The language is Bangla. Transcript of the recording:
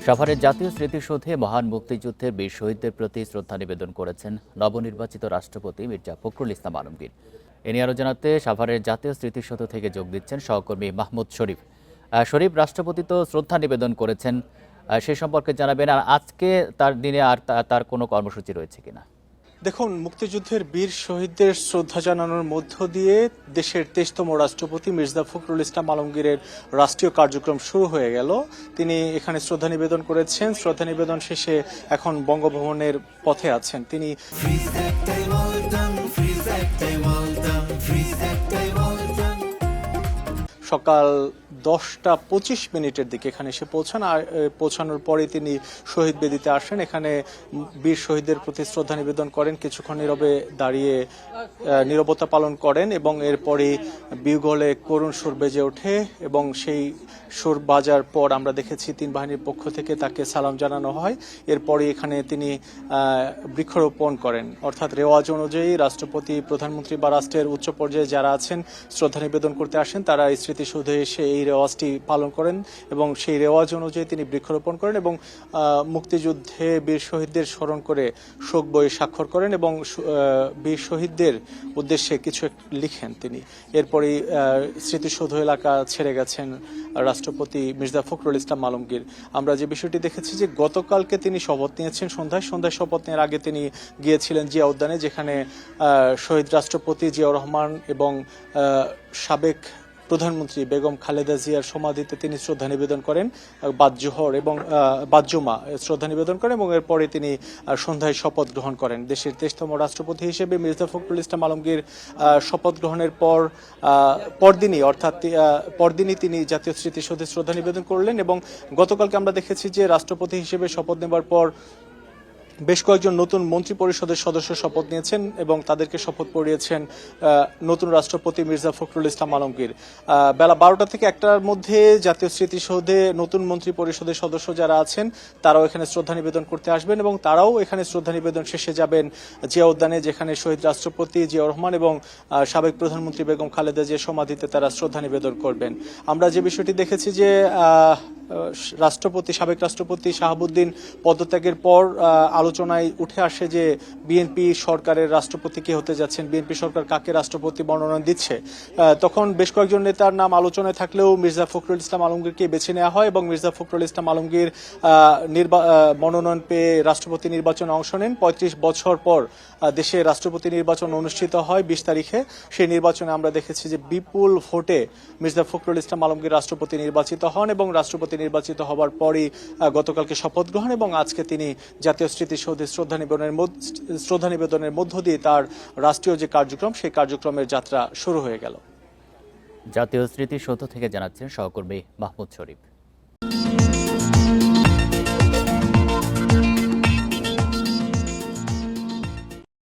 সাভারের জাতীয় স্মৃতিসৌধে মহান মুক্তিযুদ্ধের বীর শহীদদের প্রতি শ্রদ্ধা নিবেদন করেছেন নবনির্বাচিত রাষ্ট্রপতি মির্জা ফখরুল ইসলাম আলমগীর। এ নিয়ে আরও জানাতে সাভারের জাতীয় স্মৃতিসৌধ থেকে যোগ দিচ্ছেন সহকর্মী মাহমুদ শরীফ। শরীফ, রাষ্ট্রপতি তো শ্রদ্ধা নিবেদন করেছেন, সে সম্পর্কে জানাবেন। আর আজকে তার দিনে আর তার কোনো কর্মসূচি রয়েছে কিনা? দেখুন, মুক্তিযুদ্ধের বীর শহীদদের শ্রদ্ধা জানানোর মধ্য দিয়ে দেশের 23তম রাষ্ট্রপতি মির্জা ফখরুল ইসলাম আলমগীরের রাষ্ট্রীয় কার্যক্রম শুরু হয়ে গেল। তিনি এখানে শ্রদ্ধা নিবেদন করেছেন। শ্রদ্ধা নিবেদন শেষে এখন বঙ্গভবনের পথে আছেন তিনি। সকাল 10টা 25 দিকে এখানে এসে পৌঁছান। আর পৌঁছানোর পরে তিনি শহীদ বেদিতে আসেন। এখানে বীর শহীদদের প্রতি শ্রদ্ধা নিবেদন করেন, কিছুক্ষণ নীরবে দাঁড়িয়ে নীরবতা পালন করেন এবং এরপরে বিউগলে করুণ সুর বেজে ওঠে এবং সেই সুর বাজার পর আমরা দেখেছি তিন বাহিনীর পক্ষ থেকে তাকে সালাম জানানো হয়। এরপরে এখানে তিনি বৃক্ষরোপণ করেন, অর্থাৎ রেওয়াজ অনুযায়ী রাষ্ট্রপতি, প্রধানমন্ত্রী বা রাষ্ট্রের উচ্চ পর্যায়ে যারা আছেন শ্রদ্ধা নিবেদন করতে আসেন, তারা এই স্মৃতিসৌধে এসে এই রেওয়াজটি পালন করেন এবং সেই রেওয়াজ অনুযায়ী তিনি বৃক্ষরোপণ করেন এবং মুক্তিযুদ্ধে বীর শহীদদের স্মরণ করে শোক বই স্বাক্ষর করেন এবং বীর শহীদদের উদ্দেশ্যে কিছু লিখেন তিনি। এরপরই স্মৃতিসৌধ এলাকা ছেড়ে গেছেন রাষ্ট্রপতি মির্জা ফখরুল ইসলাম আলমগীর। আমরা যে বিষয়টি দেখেছি যে গতকালকে তিনি শপথ নিয়েছেন সন্ধ্যায় শপথ নেওয়ার আগে তিনি গিয়েছিলেন জিয়া উদ্যানে, যেখানে শহীদ রাষ্ট্রপতি জিয়াউর রহমান এবং সাবেক প্রধানমন্ত্রী বেগম খালেদা জিয়ার সমাধিতে তিনি শ্রদ্ধা নিবেদন করেন, বাদ-জোহর এবং বাদ-জুমা শ্রদ্ধা নিবেদন করেন এবং এরপরে তিনি সন্ধ্যায় শপথ গ্রহণ করেন। দেশের 23তম রাষ্ট্রপতি হিসেবে মির্জা ফখরুল ইসলাম আলমগীর শপথ গ্রহণের পরদিনই তিনি জাতীয় স্মৃতিসৌধে শ্রদ্ধা নিবেদন করলেন এবং গতকালকে আমরা দেখেছি যে রাষ্ট্রপতি হিসেবে শপথ নেবার পর বেশ কয়েকজন নতুন মন্ত্রী পরিষদের সদস্য শপথ নিয়েছেন এবং তাদেরকে শপথ পড়িয়েছেন নতুন রাষ্ট্রপতি মির্জা ফখরুল ইসলাম আলমগীর। বেলা 12টা থেকে 1টার মধ্যে জাতীয় স্মৃতিসৌধে নতুন মন্ত্রী পরিষদের সদস্য যারা আছেন তারাও এখানে শ্রদ্ধা নিবেদন করতে আসবেন এবং তারাও এখানে শ্রদ্ধা নিবেদন শেষে যাবেন জিয়া উদ্যানে, যেখানে শহীদ রাষ্ট্রপতি জিয়াউর রহমান এবং সাবেক প্রধানমন্ত্রী বেগম খালেদা জিয়ার সমাধিতে তারা শ্রদ্ধা নিবেদন করবেন। আমরা যে বিষয়টি দেখেছি যে সাবেক রাষ্ট্রপতি শাহাবুদ্দিন পদত্যাগের পর আলোচনায় উঠে আসে যে বিএনপি সরকারের রাষ্ট্রপতি কে হতে যাচ্ছেন, বিএনপি সরকার কাকে রাষ্ট্রপতি মনোনয়ন দিচ্ছে। তখন বেশ কয়েকজন নেতার নাম আলোচনায় থাকলেও মির্জা ফখরুল ইসলাম আলমগীরকে বেছে নেওয়া হয় এবং মির্জা ফখরুল ইসলাম আলমগীর মনোনয়ন পেয়ে রাষ্ট্রপতি নির্বাচনে অংশ নেন। 35 বছর পর দেশে রাষ্ট্রপতি নির্বাচন অনুষ্ঠিত হয় 20 তারিখে। সেই নির্বাচনে আমরা দেখেছি যে বিপুল ভোটে মির্জা ফখরুল ইসলাম আলমগীর রাষ্ট্রপতি নির্বাচিত হন এবং রাষ্ট্রপতি নির্বাচিত হবার পরই গতকালকে শপথ গ্রহণ এবং আজকে তিনি জাতীয় স্মৃতিসৌধে শ্রদ্ধা নিবেদনের মধ্য দিয়ে তার রাষ্ট্রীয় যে কার্যক্রম, সেই কার্যক্রমের যাত্রা শুরু হয়ে গেল। জাতীয় স্মৃতিসৌধ থেকে জানাচ্ছেন সহকর্মী মাহমুদ শরীফ।